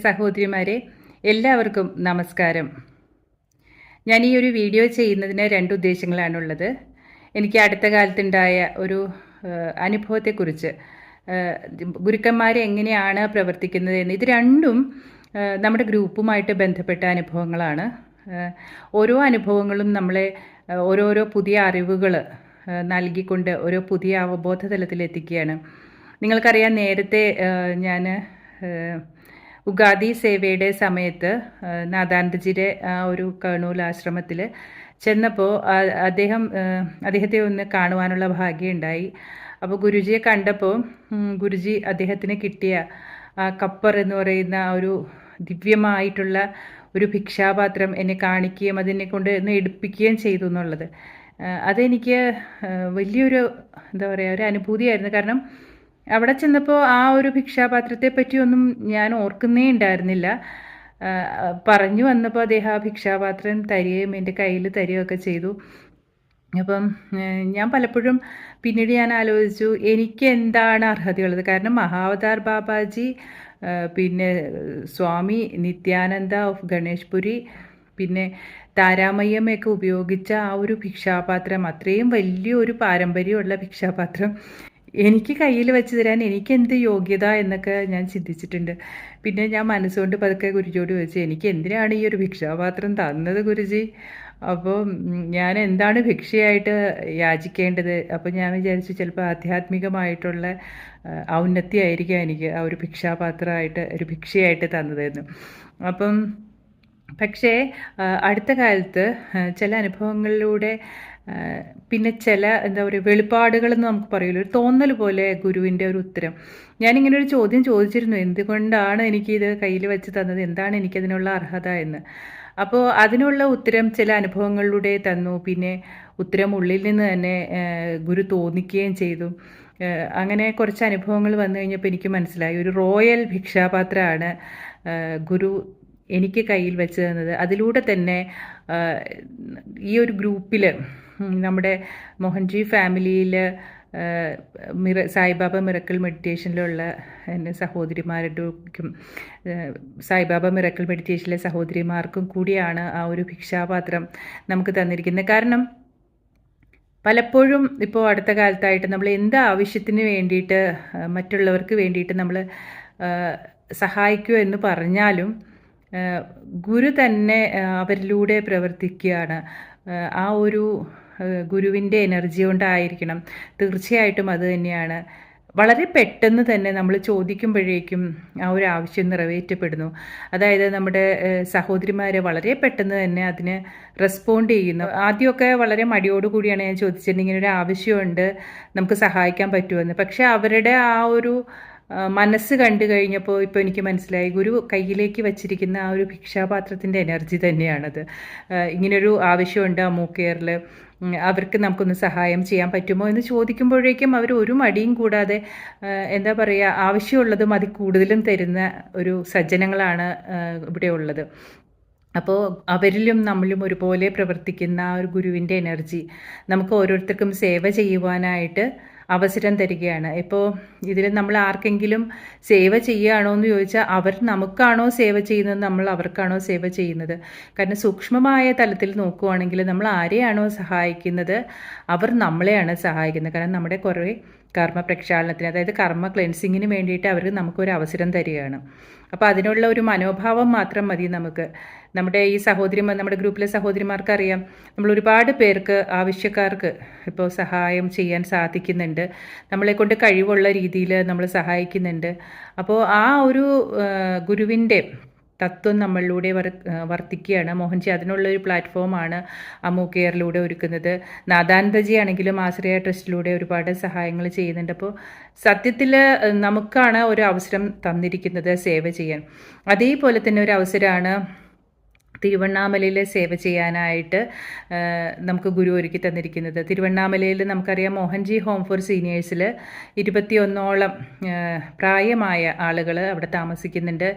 സഹോദരിമാരെ എല്ലാവർക്കും നമസ്കാരം. ഞാൻ ഈ ഒരു വീഡിയോ ചെയ്യുന്നതിന് രണ്ട് ഉദ്ദേശങ്ങളാണുള്ളത്. എനിക്ക് അടുത്ത കാലത്തുണ്ടായ ഒരു അനുഭവത്തെക്കുറിച്ച്, ഗുരുക്കന്മാരെ എങ്ങനെയാണ് പ്രവർത്തിക്കുന്നത് എന്ന്, ഇത് രണ്ടും നമ്മുടെ ഗ്രൂപ്പുമായിട്ട് ബന്ധപ്പെട്ട അനുഭവങ്ങളാണ്. ഓരോ അനുഭവങ്ങളും നമ്മളെ ഓരോരോ പുതിയ അറിവുകൾ നൽകിക്കൊണ്ട് ഓരോ പുതിയ അവബോധ തലത്തിലെത്തിക്കുകയാണ്. നിങ്ങൾക്കറിയാം, നേരത്തെ ഞാൻ ഉഗാദി സേവയുടെ സമയത്ത് നാദാനന്ദജിയുടെ ആ ഒരു കർണൂൽ ആശ്രമത്തിൽ ചെന്നപ്പോൾ അദ്ദേഹത്തെ ഒന്ന് കാണുവാനുള്ള ഭാഗ്യമുണ്ടായി. അപ്പോൾ ഗുരുജിയെ കണ്ടപ്പോൾ ഗുരുജി അദ്ദേഹത്തിന് കിട്ടിയ കപ്പർ എന്ന് പറയുന്ന ഒരു ദിവ്യമായിട്ടുള്ള ഒരു ഭിക്ഷാപാത്രം എന്നെ കാണിക്കുകയും അതിനെ കൊണ്ട് എന്നെ എടുപ്പിക്കുകയും ചെയ്തു എന്നുള്ളത്, അതെനിക്ക് വലിയൊരു എന്താ പറയുക, ഒരു അനുഭൂതിയായിരുന്നു. കാരണം അവിടെ ചെന്നപ്പോൾ ആ ഒരു ഭിക്ഷാപാത്രത്തെ പറ്റിയൊന്നും ഞാൻ ഓർക്കുന്നേ ഉണ്ടായിരുന്നില്ല. പറഞ്ഞു വന്നപ്പോൾ അദ്ദേഹം ആ ഭിക്ഷാപാത്രം തരികയും എൻ്റെ കയ്യിൽ തരികയൊക്കെ ചെയ്തു. അപ്പം ഞാൻ പലപ്പോഴും പിന്നീട് ഞാൻ ആലോചിച്ചു, എനിക്ക് എന്താണ് അർഹതയുള്ളത്. കാരണം മഹാവതാർ ബാബാജി, പിന്നെ സ്വാമി നിത്യാനന്ദ ഓഫ് ഗണേഷ്പുരി, പിന്നെ താരാമയ്യമ്മയൊക്കെ ഉപയോഗിച്ച ആ ഒരു ഭിക്ഷാപാത്രം, അത്രയും വലിയൊരു പാരമ്പര്യമുള്ള ഭിക്ഷാപാത്രം എനിക്ക് കയ്യിൽ വെച്ച് തരാൻ എനിക്കെന്ത് യോഗ്യത എന്നൊക്കെ ഞാൻ ചിന്തിച്ചിട്ടുണ്ട്. പിന്നെ ഞാൻ മനസ്സുകൊണ്ട് പതുക്കെ ഗുരുജിയോട് ചോദിച്ചു, എനിക്ക് എന്തിനാണ് ഈ ഒരു ഭിക്ഷാപാത്രം തന്നത് ഗുരുജി? അപ്പോൾ ഞാൻ എന്താണ് ഭിക്ഷയായിട്ട് യാചിക്കേണ്ടത്? അപ്പോൾ ഞാൻ വിചാരിച്ചു, ചിലപ്പോൾ ആധ്യാത്മികമായിട്ടുള്ള ഔന്നത്യമായിരിക്കും എനിക്ക് ആ ഒരു ഭിക്ഷാപാത്രമായിട്ട്, ഒരു ഭിക്ഷയായിട്ട് തന്നതെന്ന്. അപ്പം പക്ഷേ അടുത്ത കാലത്ത് ചില അനുഭവങ്ങളിലൂടെ, പിന്നെ ചില എന്താ പറയുക, വെളിപ്പാടുകളെന്ന് നമുക്ക് പറയുമല്ലോ, ഒരു തോന്നൽ പോലെ ഗുരുവിൻ്റെ ഒരു ഉത്തരം. ഞാനിങ്ങനെ ഒരു ചോദ്യം ചോദിച്ചിരുന്നു, എന്തുകൊണ്ടാണ് എനിക്കിത് കയ്യിൽ വെച്ച് തന്നത്, എന്താണ് എനിക്കതിനുള്ള അർഹത എന്ന്. അപ്പോൾ അതിനുള്ള ഉത്തരം ചില അനുഭവങ്ങളിലൂടെ തന്നു. പിന്നെ ഉത്തരം ഉള്ളിൽ നിന്ന് തന്നെ ഗുരു തോന്നിക്കുകയും ചെയ്തു. അങ്ങനെ കുറച്ച് അനുഭവങ്ങൾ വന്നു കഴിഞ്ഞപ്പോൾ എനിക്ക് മനസ്സിലായി, ഒരു റോയൽ ഭിക്ഷാപാത്രമാണ് ഗുരു എനിക്ക് കയ്യിൽ വെച്ച് തന്നത്. അതിലൂടെ തന്നെ ഈ ഒരു ഗ്രൂപ്പിൽ, നമ്മുടെ മോഹൻജി ഫാമിലിയിൽ സായിബാബ മിറക്കിൾ മെഡിറ്റേഷനിലുള്ള എൻ്റെ സഹോദരിമാർക്കും, സായിബാബ മിറക്കിൾ മെഡിറ്റേഷനിലെ സഹോദരിമാർക്കും കൂടിയാണ് ആ ഒരു ഭിക്ഷാപാത്രം നമുക്ക് തന്നിരിക്കുന്നത്. കാരണം പലപ്പോഴും ഇപ്പോൾ അടുത്ത കാലത്തായിട്ട് നമ്മൾ എന്ത് ആവശ്യത്തിന് വേണ്ടിയിട്ട്, മറ്റുള്ളവർക്ക് വേണ്ടിയിട്ട് നമ്മൾ സഹായിക്കുക എന്ന് പറഞ്ഞാലും ഗുരു തന്നെ അവരിലൂടെ പ്രവർത്തിക്കുകയാണ്. ആ ഒരു ഗുരുവിൻ്റെ എനർജി കൊണ്ടായിരിക്കണം, തീർച്ചയായിട്ടും അത് തന്നെയാണ്. വളരെ പെട്ടെന്ന് തന്നെ നമ്മൾ ചോദിക്കുമ്പോഴേക്കും ആ ഒരു ആവശ്യം നിറവേറ്റപ്പെടുന്നു. അതായത് നമ്മുടെ സഹോദരിമാർ വളരെ പെട്ടെന്ന് തന്നെ അതിന് റെസ്പോണ്ട് ചെയ്യുന്നു. ആദ്യമൊക്കെ വളരെ മടിയോടുകൂടിയാണ് ഞാൻ ചോദിച്ചിട്ടുണ്ട്, ഇങ്ങനെ ഒരു ആവശ്യമുണ്ട്, നമുക്ക് സഹായിക്കാൻ പറ്റുമെന്ന്. പക്ഷേ അവരുടെ ആ ഒരു മനസ്സ് കണ്ടു കഴിഞ്ഞപ്പോൾ ഇപ്പോൾ എനിക്ക് മനസ്സിലായി, ഗുരു കയ്യിലേക്ക് വച്ചിരിക്കുന്ന ആ ഒരു ഭിക്ഷാപാത്രത്തിൻ്റെ എനർജി തന്നെയാണത്. ഇങ്ങനൊരു ആവശ്യമുണ്ട് അമ്മു കെയറിൽ, അവർക്ക് നമുക്കൊന്ന് സഹായം ചെയ്യാൻ പറ്റുമോ എന്ന് ചോദിക്കുമ്പോഴേക്കും അവർ ഒരു മടിയും കൂടാതെ, എന്താ പറയുക, ആവശ്യമുള്ളതും അതിൽ കൂടുതലും തരുന്ന ഒരു സജ്ജനങ്ങളാണ് ഇവിടെ ഉള്ളത്. അപ്പോൾ അവരിലും നമ്മളിലും ഒരുപോലെ പ്രവർത്തിക്കുന്ന ആ ഒരു ഗുരുവിൻ്റെ എനർജി നമുക്ക് ഓരോരുത്തർക്കും സേവ ചെയ്യുവാനായിട്ട് അവസരം തരികയാണ്. ഇപ്പോൾ ഇതിൽ നമ്മൾ ആർക്കെങ്കിലും സേവ ചെയ്യുകയാണോ എന്ന് ചോദിച്ചാൽ, അവർ നമുക്കാണോ സേവ ചെയ്യുന്നത്, നമ്മൾ അവർക്കാണോ സേവ ചെയ്യുന്നത്? കാരണം സൂക്ഷ്മമായ തലത്തിൽ നോക്കുകയാണെങ്കിൽ നമ്മൾ ആരെയാണോ സഹായിക്കുന്നത്, അവർ നമ്മളെയാണ് സഹായിക്കുന്നത്. കാരണം നമ്മുടെ കുറേ കർമ്മ പ്രക്ഷാളനത്തിന്, അതായത് കർമ്മ ക്ലെൻസിങ്ങിന് വേണ്ടിയിട്ട് അവർ നമുക്കൊരു അവസരം തരികയാണ്. അപ്പോൾ അതിനുള്ള ഒരു മനോഭാവം മാത്രം മതി നമുക്ക്. നമ്മുടെ ഈ നമ്മുടെ ഗ്രൂപ്പിലെ സഹോദരിമാർക്ക് അറിയാം, നമ്മൾ ഒരുപാട് പേർക്ക്, ആവശ്യക്കാർക്ക് ഇപ്പോൾ സഹായം ചെയ്യാൻ സാധിക്കുന്നുണ്ട്. നമ്മളെക്കൊണ്ട് കഴിവുള്ള രീതിയിൽ നമ്മൾ സഹായിക്കുന്നുണ്ട്. അപ്പോൾ ആ ഒരു ഗുരുവിൻ്റെ തത്വം നമ്മളിലൂടെ വർത്തിക്കുകയാണ്. മോഹൻജി അതിനുള്ളൊരു പ്ലാറ്റ്ഫോമാണ് അമ്മു കെയറിലൂടെ ഒരുക്കുന്നത്. നാദാനന്ദജി ആണെങ്കിലും ആശ്രയ ട്രസ്റ്റിലൂടെ ഒരുപാട് സഹായങ്ങൾ ചെയ്യുന്നുണ്ട്. അപ്പോൾ സത്യത്തിൽ നമുക്കാണ് ഒരു അവസരം തന്നിരിക്കുന്നത് സേവ ചെയ്യാൻ. അതേപോലെ തന്നെ ഒരു അവസരമാണ് തിരുവണ്ണാമലയിൽ സേവ ചെയ്യാനായിട്ട് നമുക്ക് ഗുരു ഒരുക്കി തന്നിരിക്കുന്നത്. തിരുവണ്ണാമലയിൽ നമുക്കറിയാം, മോഹൻജി ഹോം ഫോർ സീനിയേഴ്സിൽ 21ഓളം പ്രായമായ ആളുകൾ അവിടെ താമസിക്കുന്നുണ്ട്.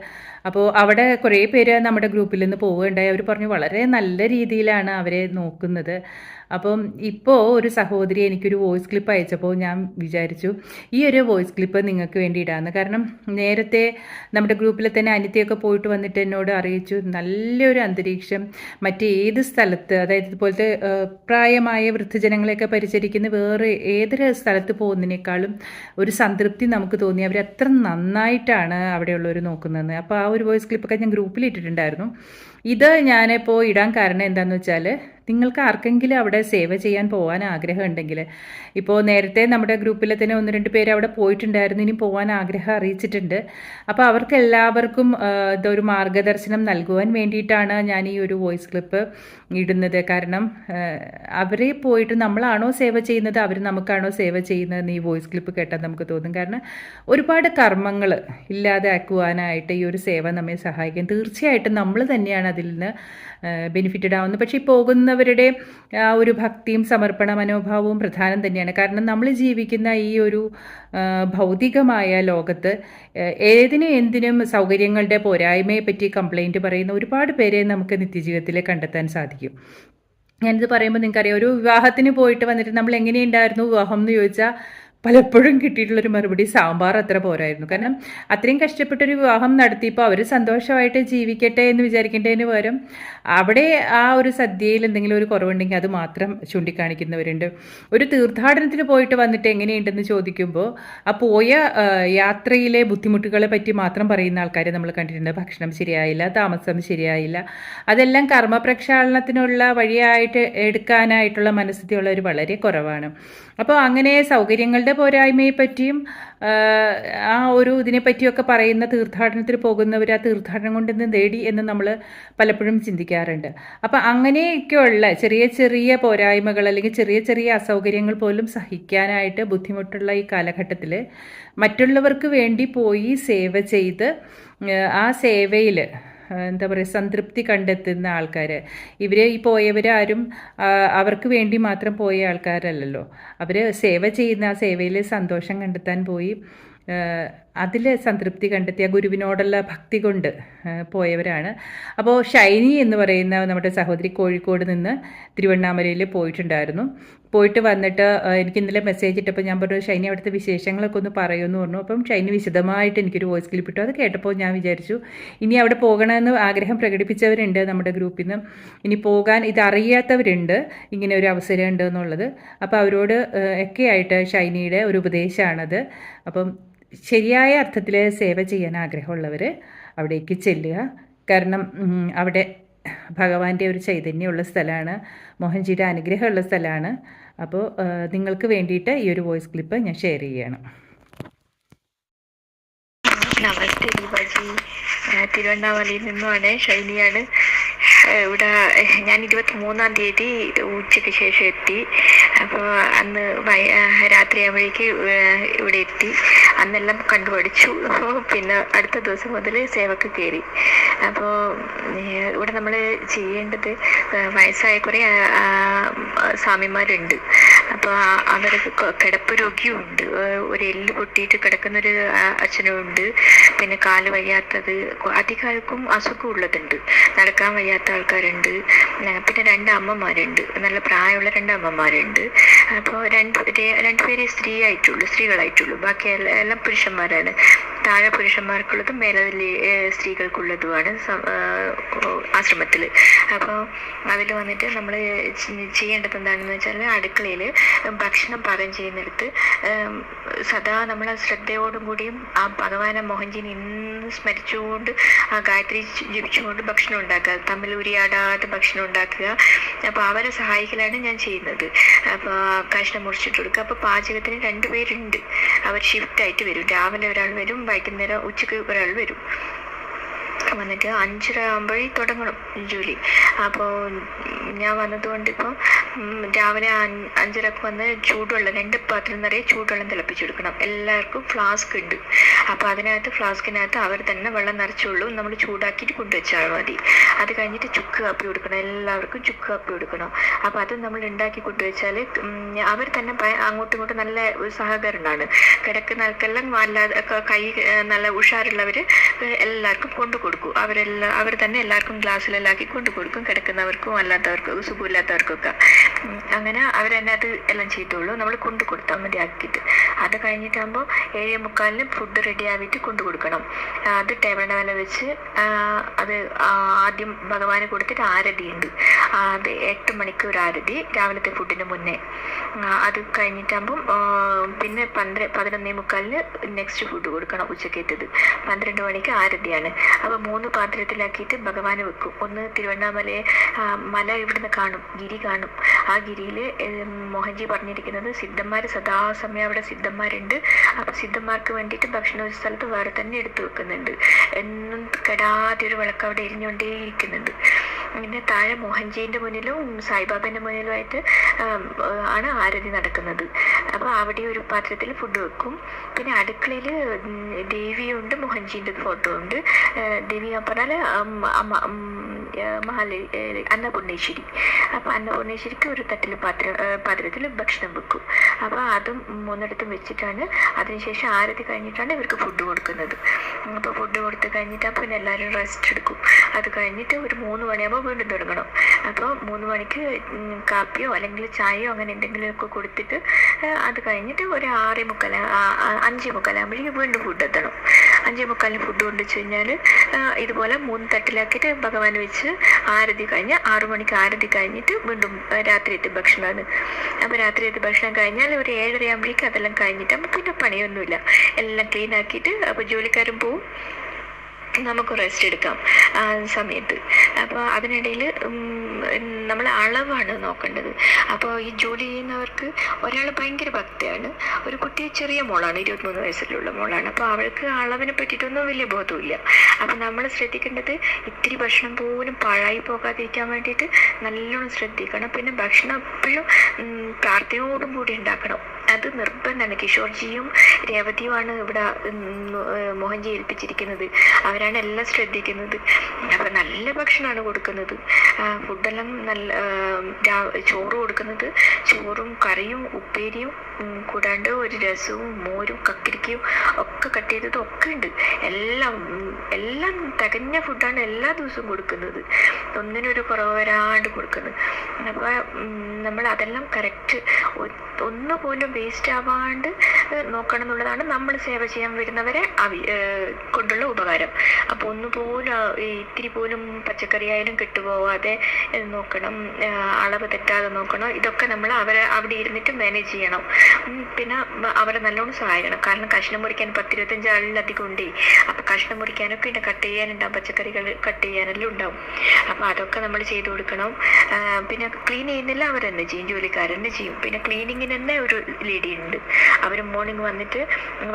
അപ്പോൾ അവിടെ കുറേ പേര് നമ്മുടെ ഗ്രൂപ്പിൽ നിന്ന് പോവുകയുണ്ടായി. അവർ പറഞ്ഞു വളരെ നല്ല രീതിയിലാണ് അവരെ നോക്കുന്നത്. അപ്പം ഇപ്പോൾ ഒരു സഹോദരി എനിക്കൊരു വോയിസ് ക്ലിപ്പ് അയച്ചപ്പോൾ ഞാൻ വിചാരിച്ചു ഈ ഒരു വോയിസ് ക്ലിപ്പ് നിങ്ങൾക്ക് വേണ്ടി ഇടാമെന്ന്. കാരണം നേരത്തെ നമ്മുടെ ഗ്രൂപ്പിൽ തന്നെ അനിത്യയൊക്കെ പോയിട്ട് വന്നിട്ട് എന്നോട് അറിയിച്ചു നല്ലൊരു അന്തരീക്ഷം മറ്റേത് സ്ഥലത്ത്, അതായത് ഇതുപോലത്തെ പ്രായമായ വൃദ്ധജനങ്ങളെയൊക്കെ പരിചരിക്കുന്ന വേറെ ഏതൊരു സ്ഥലത്ത് പോകുന്നതിനേക്കാളും ഒരു സംതൃപ്തി നമുക്ക് തോന്നി. അവരത്ര നന്നായിട്ടാണ് അവിടെയുള്ളവർ നോക്കുന്നതെന്ന്. അപ്പോൾ ആ ഒരു വോയിസ് ക്ലിപ്പൊക്കെ ഞാൻ ഗ്രൂപ്പിൽ ഇട്ടിട്ടുണ്ടായിരുന്നു. ഇത് ഞാനിപ്പോൾ ഇടാൻ കാരണം എന്താണെന്ന് വെച്ചാൽ നിങ്ങൾക്ക് ആർക്കെങ്കിലും അവിടെ സേവ ചെയ്യാൻ പോകാൻ ആഗ്രഹം ഉണ്ടെങ്കിൽ, ഇപ്പോൾ നേരത്തെ നമ്മുടെ ഗ്രൂപ്പിൽ തന്നെ 1-2 പേര് അവിടെ പോയിട്ടുണ്ടായിരുന്നു, ഇനി പോകാൻ ആഗ്രഹം അറിയിച്ചിട്ടുണ്ട്. അപ്പോൾ അവർക്ക് എല്ലാവർക്കും ഇതൊരു മാർഗദർശനം നൽകുവാൻ വേണ്ടിയിട്ടാണ് ഞാൻ ഈ ഒരു വോയിസ് ക്ലിപ്പ് ഇടുന്നത്. കാരണം അവരെ പോയിട്ട് നമ്മളാണോ സേവ ചെയ്യുന്നത്, അവർ നമുക്കാണോ സേവ ചെയ്യുന്നതെന്ന് ഈ വോയിസ് ക്ലിപ്പ് കേട്ടാൽ നമുക്ക് തോന്നും. കാരണം ഒരുപാട് കർമ്മങ്ങൾ ഇല്ലാതാക്കുവാനായിട്ട് ഈ ഒരു സേവ നമ്മെ സഹായിക്കും. തീർച്ചയായിട്ടും നമ്മൾ തന്നെയാണ് അതിൽ നിന്ന് ബെനിഫിറ്റഡ് ആവുന്നത്. പക്ഷേ ഈ പോകുന്നവരുടെ ആ ഒരു ഭക്തിയും സമർപ്പണ മനോഭാവവും പ്രധാനം തന്നെയാണ്. കാരണം നമ്മൾ ജീവിക്കുന്ന ഈ ഒരു ഭൗതികമായ ലോകത്ത് ഏതിനും എന്തിനും സൗകര്യങ്ങളുടെ പോരായ്മയെ പറ്റി കംപ്ലൈൻറ്റ് പറയുന്ന ഒരുപാട് പേരെ നമുക്ക് നിത്യജീവിതത്തിൽ കണ്ടെത്താൻ സാധിക്കും. ഞാനിത് പറയുമ്പോൾ നിങ്ങൾക്കറിയാം, ഒരു വിവാഹത്തിന് പോയിട്ട് വന്നിട്ട് നമ്മൾ എങ്ങനെയുണ്ടായിരുന്നു വിവാഹം എന്ന് ചോദിച്ചാൽ പലപ്പോഴും കിട്ടിയിട്ടുള്ളൊരു മറുപടി സാമ്പാർ അത്ര പോരായിരുന്നു. കാരണം അത്രയും കഷ്ടപ്പെട്ടൊരു വിവാഹം നടത്തിയപ്പോൾ അവർ സന്തോഷമായിട്ട് ജീവിക്കട്ടെ എന്ന് വിചാരിക്കേണ്ടതിന് പകരം അവിടെ ആ ഒരു സദ്യയിൽ എന്തെങ്കിലും ഒരു കുറവുണ്ടെങ്കിൽ അത് മാത്രം ചൂണ്ടിക്കാണിക്കുന്നവരുണ്ട്. ഒരു തീർത്ഥാടനത്തിന് പോയിട്ട് വന്നിട്ട് എങ്ങനെയുണ്ടെന്ന് ചോദിക്കുമ്പോൾ ആ പോയ യാത്രയിലെ ബുദ്ധിമുട്ടുകളെ പറ്റി മാത്രം പറയുന്ന ആൾക്കാരെ നമ്മൾ കണ്ടിട്ടുണ്ട്. ഭക്ഷണം ശരിയായില്ല, താമസം ശരിയായില്ല, അതെല്ലാം കർമ്മപ്രക്ഷാളനത്തിനുള്ള വഴിയായിട്ട് എടുക്കാനായിട്ടുള്ള മനസ്ഥിതിയുള്ളവർ വളരെ കുറവാണ്. അപ്പോൾ അങ്ങനെ സൗകര്യങ്ങളുടെ പോരായ്മയെ പറ്റിയും ആ ഒരു ഇതിനെപ്പറ്റിയൊക്കെ പറയുന്ന തീർത്ഥാടനത്തിൽ പോകുന്നവർ ആ തീർത്ഥാടനം കൊണ്ട് എന്ത് നേടി എന്ന് നമ്മൾ പലപ്പോഴും ചിന്തിക്കാറുണ്ട്. അപ്പോൾ അങ്ങനെയൊക്കെയുള്ള ചെറിയ ചെറിയ പോരായ്മകൾ അല്ലെങ്കിൽ ചെറിയ ചെറിയ അസൗകര്യങ്ങൾ പോലും സഹിക്കാനായിട്ട് ബുദ്ധിമുട്ടുള്ള ഈ കാലഘട്ടത്തിൽ മറ്റുള്ളവർക്ക് വേണ്ടി പോയി സേവ ചെയ്ത് ആ സേവയിൽ എന്താ പറയുക സംതൃപ്തി കണ്ടെത്തുന്ന ആൾക്കാർ, ഇവർ ഈ പോയവരാരും അവർക്ക് വേണ്ടി മാത്രം പോയ ആൾക്കാരല്ലല്ലോ. അവർ സേവ ചെയ്യുന്ന ആ സേവയിൽ സന്തോഷം കണ്ടെത്താൻ പോയി അതിൽ സംതൃപ്തി കണ്ടെത്തിയ ഗുരുവിനോടുള്ള ഭക്തി കൊണ്ട് പോയവരാണ്. അപ്പോൾ ഷൈനി എന്ന് പറയുന്ന നമ്മുടെ സഹോദരി കോഴിക്കോട് നിന്ന് തിരുവണ്ണാമലയിൽ പോയിട്ടുണ്ടായിരുന്നു. പോയിട്ട് വന്നിട്ട് എനിക്ക് ഇന്നലെ മെസ്സേജ് ഇട്ടപ്പോൾ ഞാൻ പറഞ്ഞു ഷൈനി അവിടുത്തെ വിശേഷങ്ങളൊക്കെ ഒന്ന് പറയുമെന്ന് പറഞ്ഞു. അപ്പം ഷൈനി വിശദമായിട്ട് എനിക്കൊരു വോയിസ് ക്ലിപ്പ് ഇട്ടു. അത് കേട്ടപ്പോൾ ഞാൻ വിചാരിച്ചു ഇനി അവിടെ പോകണമെന്ന് ആഗ്രഹം പ്രകടിപ്പിച്ചവരുണ്ട് നമ്മുടെ ഗ്രൂപ്പിൽ നിന്ന്. ഇനി പോകാൻ ഇതറിയാത്തവരുണ്ട്, ഇങ്ങനെ ഒരു അവസരം ഉണ്ട് എന്നുള്ളത്. അപ്പോൾ അവരോട് ഒക്കെ ആയിട്ട് ഷൈനിയുടെ ഒരു ഉപദേശമാണത്. അപ്പം ശരിയായ അർത്ഥത്തിൽ സേവ ചെയ്യാൻ ആഗ്രഹമുള്ളവർ അവിടേക്ക് ചെല്ലുക. കാരണം അവിടെ ഭഗവാന്റെ ഒരു ചൈതന്യമുള്ള സ്ഥലമാണ്, മോഹൻജിയുടെ അനുഗ്രഹമുള്ള സ്ഥലമാണ്. അപ്പോൾ നിങ്ങൾക്ക് വേണ്ടിയിട്ട് ഈ ഒരു വോയിസ് ക്ലിപ്പ് ഞാൻ ഷെയർ ചെയ്യുകയാണ്. നമസ്തേ ദീപാജി, തിരുവണ്ണാമലയിൽ നിന്നുമാണ്, ഷൈനിയാണ്. ഇവിടെ ഞാൻ 23-ാം തീയതി ഉച്ചയ്ക്ക് ശേഷം എത്തി. അപ്പോൾ അന്ന് രാത്രിയാകുമ്പോഴേക്ക് ഇവിടെ എത്തി. അന്നെല്ലാം കണ്ടുപഠിച്ചു. പിന്നെ അടുത്ത ദിവസം മുതൽ സേവക്ക് കയറി. അപ്പോൾ ഇവിടെ നമ്മൾ ചെയ്യേണ്ടത്, വയസ്സായ കുറേ സ്വാമിമാരുണ്ട്. അപ്പോൾ അവർക്ക് കിടപ്പ് രോഗിയും ഉണ്ട്, ഒരു എല്ല് പൊട്ടിയിട്ട് കിടക്കുന്നൊരു അച്ഛനും ഉണ്ട്, പിന്നെ കാല് വയ്യാത്തത്, അധികം അസുഖം ഉള്ളതുണ്ട്, നടക്കാൻ വയ്യാത്ത ആൾക്കാരുണ്ട്, പിന്നെ 2 അമ്മമാരുണ്ട്, നല്ല പ്രായമുള്ള 2 അമ്മമാരുണ്ട്. അപ്പോൾ രണ്ടുപേരെ സ്ത്രീകളായിട്ടുള്ളൂ, ബാക്കി എല്ലാം പുരുഷന്മാരാണ്. താഴെ പുരുഷന്മാർക്കുള്ളതും മേലെ സ്ത്രീകൾക്കുള്ളതുമാണ് ആശ്രമത്തിൽ. അപ്പോൾ അതിൽ വന്നിട്ട് നമ്മൾ ചെയ്യേണ്ടത് എന്താണെന്ന് വെച്ചാൽ, അടുക്കളയിൽ ഭക്ഷണം പാകം ചെയ്യുന്നിടത്ത് സദാ നമ്മൾ ശ്രദ്ധയോടും കൂടിയും ആ ഭഗവാനെ മോഹൻജിനെ ഇന്ന് സ്മരിച്ചുകൊണ്ട് ആ ഗായത്രി ജപിച്ചുകൊണ്ട് ഭക്ഷണം ഉണ്ടാക്കുക, തമ്മിൽ ഉരിയാടാതെ ഭക്ഷണം ഉണ്ടാക്കുക. അപ്പോൾ അവരെ സഹായിക്കലാണ് ഞാൻ ചെയ്യുന്നത്. അപ്പോൾ കഷ്ണം മുറിച്ചിട്ട് കൊടുക്കുക. അപ്പോൾ പാചകത്തിന് 2 പേരുണ്ട്, അവർ ഷിഫ്റ്റായിട്ട് വരും. രാവിലെ ഒരാൾ വരും, വൈകുന്നേരം ഉച്ചയ്ക്ക് ഒരാൾ വരും. വന്നിട്ട് 5:30 ആകുമ്പോഴേ തുടങ്ങണം ജോലി. അപ്പോൾ ഞാൻ വന്നതുകൊണ്ട് ഇപ്പോൾ രാവിലെ 5:30 വന്ന് ചൂടുവെള്ളം 2 പാത്രം നിറയെ ചൂടുവെള്ളം തിളപ്പിച്ചെടുക്കണം. എല്ലാവർക്കും ഫ്ലാസ്ക് ഉണ്ട്. അപ്പോൾ ഫ്ലാസ്കിനകത്ത് അവർ തന്നെ വെള്ളം നിറച്ചുള്ളൂ, നമ്മൾ ചൂടാക്കിയിട്ട് കൊണ്ടുവച്ചാൽ മതി. അത് കഴിഞ്ഞിട്ട് ചുക്ക് കാപ്പി കൊടുക്കണം, എല്ലാവർക്കും ചുക്ക് കാപ്പി കൊടുക്കണം. അപ്പോൾ അത് നമ്മൾ ഉണ്ടാക്കി കൊണ്ടുവച്ചാൽ അവർ തന്നെ അങ്ങോട്ടും ഇങ്ങോട്ടും നല്ല സഹകരണമാണ്. കിടക്കുന്ന ആൾക്കെല്ലാം കൈ നല്ല ഉഷാറുള്ളവർ എല്ലാവർക്കും കൊണ്ടു കൊടുക്കും. അവർ തന്നെ എല്ലാവർക്കും ഗ്ലാസ്സിലെല്ലാക്കി കൊണ്ടു കൊടുക്കും, കിടക്കുന്നവർക്കും അല്ലാത്തവർക്കും സുഖമില്ലാത്തവർക്കൊക്കെ. അങ്ങനെ അവരെന്നെ അത് എല്ലാം ചെയ്തോളൂ, നമ്മൾ കൊണ്ടു കൊടുത്താൽ മതി ആക്കിയിട്ട്. അത് കഴിഞ്ഞിട്ടാകുമ്പോൾ 7:45 ഫുഡ് റെഡി ആക്കിയിട്ട് കൊണ്ടു കൊടുക്കണം. അത് ടേബിളിൻ്റെ മേലെ വെച്ച് അത് ആദ്യം ഭഗവാന് കൊടുത്തിട്ട് ആരതി ഉണ്ട്. അത് 8 മണിക്ക് ഒരു ആരതി രാവിലത്തെ ഫുഡിന് മുന്നേ. അത് കഴിഞ്ഞിട്ടാകുമ്പം പിന്നെ 11:45 നെക്സ്റ്റ് ഫുഡ് കൊടുക്കണം ഉച്ചക്കേറ്റത്. 12 മണിക്ക് ആരതിയാണ്. അപ്പോൾ 3 പാത്രത്തിലാക്കിയിട്ട് ഭഗവാന് വെക്കും. ഒന്ന് തിരുവണ്ണാമലയെ മല ഇവിടുന്ന് കാണും, ഗിരി കാണും. ആ ഗിരിയിൽ മോഹൻജി പറഞ്ഞിരിക്കുന്നത് സിദ്ധന്മാർ സദാസമയം അവിടെ സിദ്ധന്മാരുണ്ട്. അപ്പോൾ സിദ്ധന്മാർക്ക് വേണ്ടിയിട്ട് ഭക്ഷണം ഒരു സ്ഥലത്ത് വേറെ തന്നെ എടുത്തു വെക്കുന്നുണ്ട്. എന്നും കെടാതെ ഒരു വിളക്ക് അവിടെ എരിഞ്ഞുകൊണ്ടേയിരിക്കുന്നുണ്ട്. പിന്നെ താഴെ മോഹൻജീൻ്റെ മുന്നിലും സായിബാബേൻ്റെ മുന്നിലുമായിട്ട് ആണ് ആരതി നടക്കുന്നത്. അപ്പോൾ അവിടെ ഒരു പാത്രത്തിൽ ഫുഡ് വെക്കും. പിന്നെ അടുക്കളയിൽ ദേവിയുണ്ട്, മോഹൻജീൻ്റെ ഫോട്ടോ ഉണ്ട്. ദേവി പറഞ്ഞാൽ അന്നപൂർണേശ്വരി. അപ്പോൾ അന്നപൂർണേശ്വരിക്ക് ഒരു പാത്രത്തിൽ ഭക്ഷണം വെക്കും. അപ്പോൾ അതും 3 വെച്ചിട്ടാണ് അതിനുശേഷം ആരതി കഴിഞ്ഞിട്ടാണ് ഇവർക്ക് ഫുഡ് കൊടുക്കുന്നത്. അപ്പോൾ ഫുഡ് കൊടുത്ത് കഴിഞ്ഞിട്ട് പിന്നെ എല്ലാവരും റെസ്റ്റ് എടുക്കും. അത് കഴിഞ്ഞിട്ട് ഒരു 3 മണിയാകുമ്പോൾ വീണ്ടും തുടങ്ങണം. അപ്പോൾ 3 മണിക്ക് കാപ്പിയോ അല്ലെങ്കിൽ ചായയോ അങ്ങനെ എന്തെങ്കിലുമൊക്കെ കൊടുത്തിട്ട് അത് കഴിഞ്ഞിട്ട് ഒരു 5:45 ആകുമ്പോഴേക്കും വീണ്ടും ഫുഡ് എത്തണം. 5:45 ഫുഡ് കൊണ്ടുവച്ച് കഴിഞ്ഞാൽ ഇതുപോലെ 3 തട്ടിലാക്കിയിട്ട് ഭഗവാൻ വെച്ച് ആരതി കഴിഞ്ഞ് 6 മണിക്ക് ആരതി കഴിഞ്ഞിട്ട് വീണ്ടും രാത്രിയത്തെ ഭക്ഷണമാണ്. അപ്പോൾ രാത്രിയത്തെ ഭക്ഷണം കഴിഞ്ഞാൽ ഒരു 7:30 ആകുമ്പോഴേക്കും അതെല്ലാം കഴിഞ്ഞിട്ട് പിന്നെ പണിയൊന്നുമില്ല, എല്ലാം ക്ലീൻ ആക്കിയിട്ട് അപ്പോൾ ജോലിക്കാരും പോവും, നമുക്ക് റെസ്റ്റ് എടുക്കാം ആ സമയത്ത്. അപ്പോൾ അതിനിടയിൽ നമ്മൾ അളവാണ് നോക്കേണ്ടത്. അപ്പോൾ ഈ ജോലി ചെയ്യുന്നവർക്ക് ഒരാൾ ഭയങ്കര ഭക്തിയാണ്, ഒരു കുട്ടി ചെറിയ മോളാണ്, 23 വയസ്സിലുള്ള മോളാണ്. അപ്പോൾ അവൾക്ക് അളവിനെ പറ്റിയിട്ടൊന്നും വലിയ ബോധമില്ല. അപ്പോൾ നമ്മൾ ശ്രദ്ധിക്കേണ്ടത് ഇത്തിരി ഭക്ഷണം പോലും പാഴായി പോകാതിരിക്കാൻ വേണ്ടിയിട്ട് നല്ലോണം ശ്രദ്ധിക്കണം. പിന്നെ ഭക്ഷണം എപ്പോഴും പ്രാർത്ഥനയോടും കൂടി ഉണ്ടാക്കണം, അത് നിർബന്ധമാണ്. കിഷോർജിയും രേവതിയുമാണ് ഇവിടെ മോഹൻജി ഏൽപ്പിച്ചിരിക്കുന്നത്, അവരാണ് എല്ലാം ശ്രദ്ധിക്കുന്നത്. അപ്പം നല്ല ഭക്ഷണമാണ് കൊടുക്കുന്നത്. ഫുഡെല്ലാം നല്ല ചോറ് കൊടുക്കുന്നത്, ചോറും കറിയും ഉപ്പേരിയും കൂടാണ്ട് ഒരു രസവും മോരും കക്കിരിക്കയും ഒക്കെ കട്ട് ചെയ്തതും ഒക്കെ ഉണ്ട്. എല്ലാം തികഞ്ഞ ഫുഡാണ് എല്ലാ ദിവസവും കൊടുക്കുന്നത്, ഒന്നിനൊരു കുറവ് വരാണ്ട് കൊടുക്കുന്നത്. അപ്പോൾ നമ്മൾ അതെല്ലാം കറക്റ്റ് ഒന്നുപോലും വേസ്റ്റ് ആവാണ്ട് നോക്കണം എന്നുള്ളതാണ് നമ്മൾ സേവ ചെയ്യാൻ വരുന്നവരെ കൊണ്ടുള്ള ഉപകാരം. അപ്പോൾ ഒന്നുപോലും ഇത്തിരി പോലും പച്ചക്കറി ആയാലും കെട്ടുപോവാതെ നോക്കണം, അളവ് തെറ്റാതെ നോക്കണം. ഇതൊക്കെ നമ്മൾ അവിടെ ഇരുന്നിട്ട് മാനേജ് ചെയ്യണം. പിന്നെ അവരെ നല്ലോണം സഹായിക്കണം. കാരണം കഷ്ണം മുറിക്കാൻ 10-25 ആളിലധികം ഉണ്ട്. അപ്പോൾ കഷ്ണം മുറിക്കാനൊക്കെ ഉണ്ട്, കട്ട് ചെയ്യാനുണ്ടാവും, പച്ചക്കറികൾ കട്ട് ചെയ്യാനെല്ലാം ഉണ്ടാവും. അപ്പോൾ അതൊക്കെ നമ്മൾ ചെയ്തു കൊടുക്കണം. പിന്നെ ക്ലീൻ ചെയ്യുന്നില്ല അവർ തന്നെ ചെയ്യും, ജോലിക്കാരെന്നെ ചെയ്യും. പിന്നെ ക്ലീനിങ്ങിന് തന്നെ ഒരു ലേഡി ഉണ്ട്, അവർ മോർണിംഗ് വന്നിട്ട്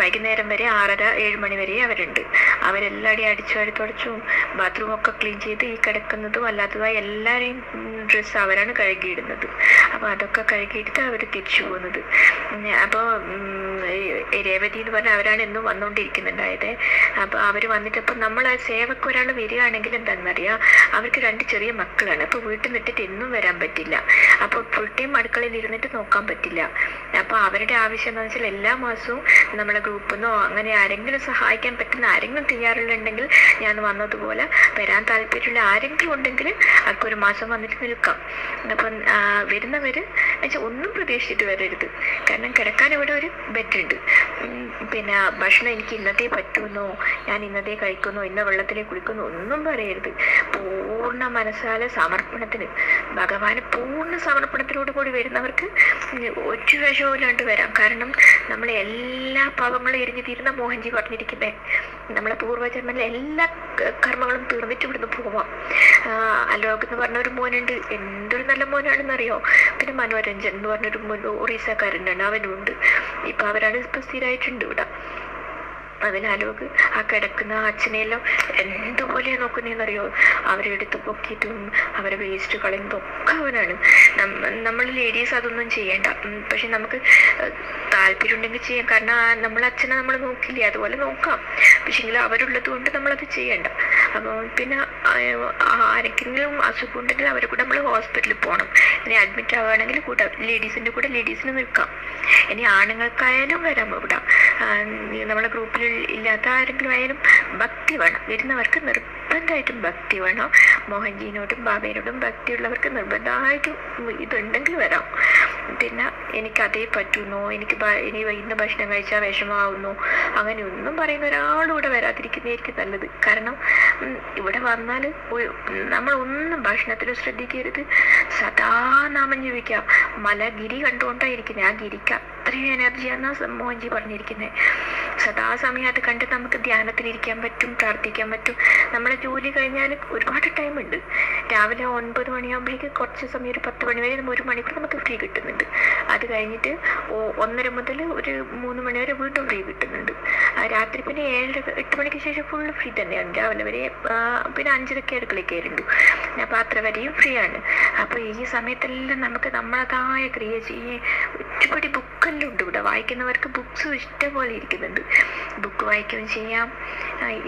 വൈകുന്നേരം വരെ 6:30-7 മണി വരെ അവരുണ്ട്. അവരെല്ലാവരെയും അടിച്ചു തുടച്ചും ബാത്റൂമൊക്കെ ക്ലീൻ ചെയ്ത് ഈ കിടക്കുന്നതും അല്ലാത്തതുമായി എല്ലാവരെയും ഡ്രസ്സ് അവരാണ് കഴുകിയിടുന്നത്. അപ്പോൾ അതൊക്കെ കഴുകിയിട്ട് അവർ തിരിച്ചു പോകുന്നത്. അപ്പോൾ രേവതി എന്ന് പറഞ്ഞാൽ അവരാണ് എന്നും വന്നുകൊണ്ടിരിക്കുന്നുണ്ടായത്. അപ്പോൾ അവർ വന്നിട്ട് അപ്പോൾ നമ്മൾ ആ സേവക്ക് ഒരാൾ വരികയാണെങ്കിൽ എന്താണെന്നറിയാം, അവർക്ക് 2 ചെറിയ മക്കളാണ്. അപ്പോൾ വീട്ടിൽ നിന്നിട്ട് എന്നും വരാൻ പറ്റില്ല, അപ്പോൾ ഫുൾ ടൈം അടുക്കളയിൽ ഇരുന്നിട്ട് നോക്കാൻ പറ്റില്ല. അപ്പോൾ അവരുടെ ആവശ്യം എന്ന് വെച്ചാൽ എല്ലാ മാസവും നമ്മളെ ഗ്രൂപ്പിൽ നിന്നോ അങ്ങനെ ആരെങ്കിലും സഹായിക്കാൻ പറ്റുന്ന ആരെങ്കിലും തയ്യാറുണ്ടെങ്കിൽ, ഞാൻ വന്നതുപോലെ വരാൻ താല്പര്യമുള്ള ആരെങ്കിലും ഉണ്ടെങ്കിൽ അവർക്ക് ഒരു മാസം വന്നിട്ട് നിൽക്കാം. അപ്പം വരുന്നവർ എന്നുവെച്ചാൽ ഒന്നും പ്രതീക്ഷിച്ചിട്ട് വരരുത്. കാരണം കിടക്കാൻ ഇവിടെ ഒരു ബെഡുണ്ട്. പിന്നെ ഭക്ഷണം എനിക്ക് ഇന്നതേ പറ്റുമെന്നോ ഞാൻ ഇന്നതേ കഴിക്കുന്നോ ഇന്ന വെള്ളത്തിലേ കുളിക്കുന്നോ ഒന്നും പറയരുത്. പൂർണ്ണ മനസ്സാലെ സമർപ്പണത്തിന് ഭഗവാന് പൂർണ്ണ സമർപ്പണത്തിനോട് കൂടി വരുന്നവർക്ക് ഒരു വിഷമില്ലാണ്ട് വരാം. കാരണം നമ്മളെ എല്ലാ പാപങ്ങളും എരിഞ്ഞു തീരുന്ന മോഹൻജി പറഞ്ഞിരിക്കുന്നത്, നമ്മളെ പൂർവ്വജന്മത്തിലെ എല്ലാ കർമ്മങ്ങളും തീർന്നിട്ട് ഇവിടുന്ന് പോവാം. അലോക് എന്ന് പറഞ്ഞൊരു മോനുണ്ട്, എന്തൊരു നല്ല മോനാണെന്നറിയോ. പിന്നെ മനോരഞ്ജൻ എന്ന് പറഞ്ഞൊരു ഒറീസക്കാരനാണ്, അവനുണ്ട്. ഇപ്പം അവരാണ് സ്ഥിരമായിട്ടുണ്ട് ഇവിടെ. അതിനാലോക് ആ കിടക്കുന്ന അച്ഛനെയെല്ലാം എന്തുപോലെ പോലെയാണ് നോക്കുന്നതെന്നറിയോ. അവരെ എടുത്ത് പൊക്കിയിട്ടും അവരെ വേസ്റ്റ് കളയുന്നതും ഒക്കെ അവനാണ്. നമ്മൾ ലേഡീസ് അതൊന്നും ചെയ്യണ്ട. പക്ഷെ നമുക്ക് താല്പര്യം ഉണ്ടെങ്കിൽ ചെയ്യാം. കാരണം നമ്മളെ അച്ഛനെ നമ്മൾ നോക്കില്ലേ, അതുപോലെ നോക്കാം. പക്ഷെങ്കിൽ അവരുള്ളത് കൊണ്ട് നമ്മളത് ചെയ്യണ്ട. അപ്പോൾ പിന്നെ ആരെങ്കിലും അസുഖം ഉണ്ടെങ്കിൽ അവരെ കൂടെ നമ്മൾ ഹോസ്പിറ്റലിൽ പോകണം. ഇനി അഡ്മിറ്റ് ആവുകയാണെങ്കിൽ കൂടെ ലേഡീസിൻ്റെ കൂടെ ലേഡീസിന് നിൽക്കാം. ഇനി ആണുങ്ങൾക്കായാലും വരാം ഇവിടെ. നമ്മളെ ഗ്രൂപ്പിൽ ഇല്ലാത്ത ആരെങ്കിലും ആയാലും ഭക്തി വേണം. വരുന്നവർക്ക് നിർബന്ധമായിട്ടും ഭക്തി വേണം. മോഹൻജിനോടും ബാബയോടും ഭക്തിയുള്ളവർക്ക് നിർബന്ധമായിട്ടും ഇതുണ്ടെങ്കിൽ വരാം. പിന്നെ എനിക്കതേ പറ്റുന്നു, എനിക്ക് ഇനി ഇന്ന് ഭക്ഷണം കഴിച്ചാൽ വിഷമാവുന്നു, അങ്ങനെയൊന്നും പറയുന്ന ഒരാളും ഇവിടെ വരാതിരിക്കുന്നതായിരിക്കും നല്ലത്. കാരണം ഇവിടെ വന്നാൽ നമ്മളൊന്നും ഭക്ഷണത്തിൽ ശ്രദ്ധിക്കരുത്. സദാ നാമം ജപിക്കാം. മലഗിരി കണ്ടുകൊണ്ടായിരിക്കുന്നത്. ആ ഗിരിക്ക് അത്രയും എനർജിയാണെന്നാണ് മോഹൻജി പറഞ്ഞിരിക്കുന്നത്. സദാസമയം അത് കണ്ട് നമുക്ക് ധ്യാനത്തിലിരിക്കാൻ പറ്റും, പ്രാർത്ഥിക്കാൻ പറ്റും. നമ്മളെ ജോലി കഴിഞ്ഞാൽ ഒരുപാട് ടൈമുണ്ട്. രാവിലെ 9 മണിയാകുമ്പോഴേക്ക് കുറച്ച് സമയം, ഒരു 10 മണി വരെ 1 മണിക്കൂർ നമുക്ക് ഫ്രീ കിട്ടുന്നുണ്ട്. അത് കഴിഞ്ഞിട്ട് 1:30 മുതൽ ഒരു 3 മണി വരെ വീണ്ടും ഫ്രീ കിട്ടുന്നുണ്ട്. രാത്രി പിന്നെ 7-8 മണിക്ക് ശേഷം ഫുള്ള് ഫ്രീ തന്നെയാണ്. രാവിലെ വരെ പിന്നെ 5:30 അടുക്കളയിൽ കയറുന്നുണ്ട്. അപ്പോൾ അത്ര വരെയും ഫ്രീ ആണ്. അപ്പോൾ ഈ സമയത്തെല്ലാം നമുക്ക് നമ്മളതായ ക്രിയ ചെയ്യേ. ഒരുപാട് ബുക്കെല്ലാം ഉണ്ട് ഇവിടെ. വായിക്കുന്നവർക്ക് ബുക്സും ഇഷ്ടംപോലെ ഇരിക്കുന്നുണ്ട്. ബുക്ക് വായിക്കുകയും ചെയ്യാം,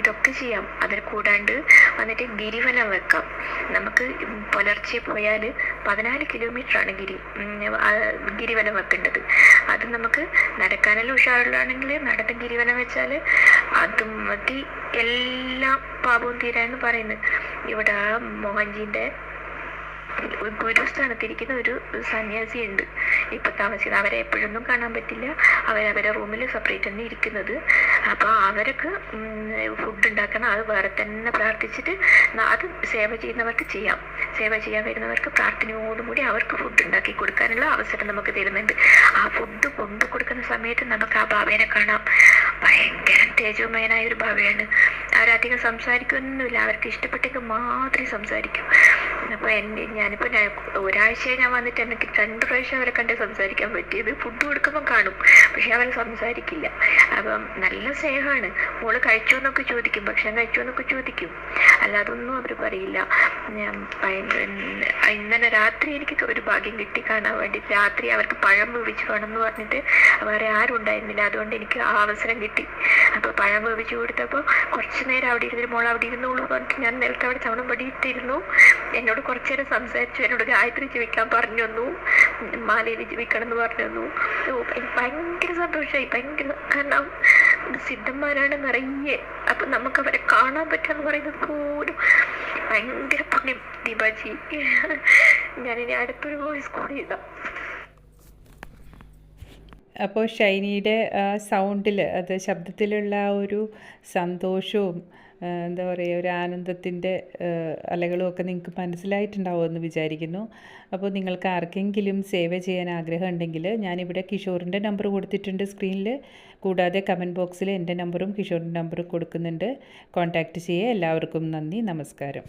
ഇതൊക്കെ ചെയ്യാം. അതിൽ കൂടാണ്ട് വന്നിട്ട് ഗിരിവലം വെക്കാം. നമുക്ക് പുലർച്ചെ പോയാൽ 14 കിലോമീറ്ററാണ് ഗിരിവലം വെക്കേണ്ടത്. അത് നമുക്ക് നടക്കാനെല്ലാം ഉഷാറുള്ളതാണെങ്കിൽ നടന്ന് ഗിരിവലം വെച്ചാൽ അത് മതി എല്ലാ പാപവും തീരാന്ന് പറയുന്നത്. ഇവിടെ മോഹൻജിന്റെ ഗുരുസ്ഥാനത്തിരിക്കുന്ന ഒരു സന്യാസി ഉണ്ട് ഇപ്പൊ താമസിക്കുന്നത്. അവരെ എപ്പോഴൊന്നും കാണാൻ പറ്റില്ല. അവരവരെ റൂമിൽ സെപ്പറേറ്റ് തന്നെ ഇരിക്കുന്നത്. അപ്പോൾ അവർക്ക് ഫുഡ് ഉണ്ടാക്കണം. അത് വേറെ തന്നെ പ്രാർത്ഥിച്ചിട്ട് അത് സേവ ചെയ്യുന്നവർക്ക് ചെയ്യാം. സേവ ചെയ്യാൻ വരുന്നവർക്ക് പ്രാർത്ഥനയോടുകൂടി അവർക്ക് ഫുഡ് ഉണ്ടാക്കി കൊടുക്കാനുള്ള അവസരം നമുക്ക് തരുന്നുണ്ട്. ആ ഫുഡ് കൊണ്ടു കൊടുക്കുന്ന സമയത്ത് നമുക്ക് ആ ബാബേനെ കാണാം. ഭയങ്കര തേജോമയനായ ഒരു ബാബയാണ്. അവരധികം സംസാരിക്കൊന്നുമില്ല. അവർക്ക് ഇഷ്ടപ്പെട്ടെങ്കിൽ മാത്രമേ സംസാരിക്കൂ. അപ്പോൾ ഞാനിപ്പോൾ ഒരാഴ്ച ഞാൻ വന്നിട്ട് എനിക്ക് 2 പ്രാവശ്യം അവരെ കണ്ട് സംസാരിക്കാൻ പറ്റിയത്. ഫുഡ് കൊടുക്കുമ്പോൾ കാണും, പക്ഷെ അവർ സംസാരിക്കില്ല. അപ്പം നല്ല സ്നേഹമാണ്. മോള് കഴിച്ചോ എന്നൊക്കെ ചോദിക്കും, ഭക്ഷണം കഴിച്ചോ എന്നൊക്കെ ചോദിക്കും. അല്ലാതൊന്നും അവർ പറയില്ല. ഇന്നലെ രാത്രി എനിക്ക് ഒരു ഭാഗ്യം കിട്ടി കാണാൻ വേണ്ടി. രാത്രി അവർക്ക് പഴം വേവിച്ച് വേണമെന്ന് പറഞ്ഞിട്ട് വേറെ ആരും ഉണ്ടായിരുന്നില്ല. അതുകൊണ്ട് എനിക്ക് ആ അവസരം കിട്ടി. അപ്പോൾ പഴം വേവിച്ച് കൊടുത്തപ്പോൾ കുറച്ച് നേരം അവിടെ ഇരുന്നിട്ട് മോൾ അവിടെ ഇരുന്നോളൂ പറഞ്ഞിട്ട് ഞാൻ നിലത്ത് അവിടെ ചവണം പടിയിട്ടിരുന്നു. എന്നോട് കുറച്ചു നേരം സംസാരിച്ചു. എന്നോട് ഗായത്രി ജപിക്കാൻ പറഞ്ഞു തന്നു, മാലയിൽ ജപിക്കണം എന്ന് പറഞ്ഞു തന്നു. എനിക്ക് ഭയങ്കര സന്തോഷമായി. ഭയങ്കര, കാരണം സിദ്ധന്മാരാണ് നിറയെ. അപ്പം നമുക്ക് അവരെ കാണാൻ പറ്റുക പറയുന്നത് പോലും ഭയങ്കര പുണ്യം. ദീപാജി, ഞാനിനി അടുത്തൊരു വോയിസ് കൂടി ഇടാം. അപ്പോൾ ഷൈനിയുടെ സൗണ്ടിൽ, അത് ശബ്ദത്തിലുള്ള ആ ഒരു സന്തോഷവും എന്താ പറയുക, ഒരു ആനന്ദത്തിൻ്റെ അലകളും ഒക്കെ നിങ്ങൾക്ക് മനസ്സിലായിട്ടുണ്ടാവുമെന്ന് വിചാരിക്കുന്നു. അപ്പോൾ നിങ്ങൾക്ക് ആർക്കെങ്കിലും സേവ ചെയ്യാൻ ആഗ്രഹം ഉണ്ടെങ്കിൽ ഞാനിവിടെ കിഷോറിൻ്റെ നമ്പർ കൊടുത്തിട്ടുണ്ട് സ്ക്രീനിൽ. കൂടാതെ കമൻറ്റ് ബോക്സിൽ എൻ്റെ നമ്പറും കിഷോറിൻ്റെ നമ്പറും കൊടുക്കുന്നുണ്ട്. കോൺടാക്റ്റ് ചെയ്യുക. എല്ലാവർക്കും നന്ദി, നമസ്കാരം.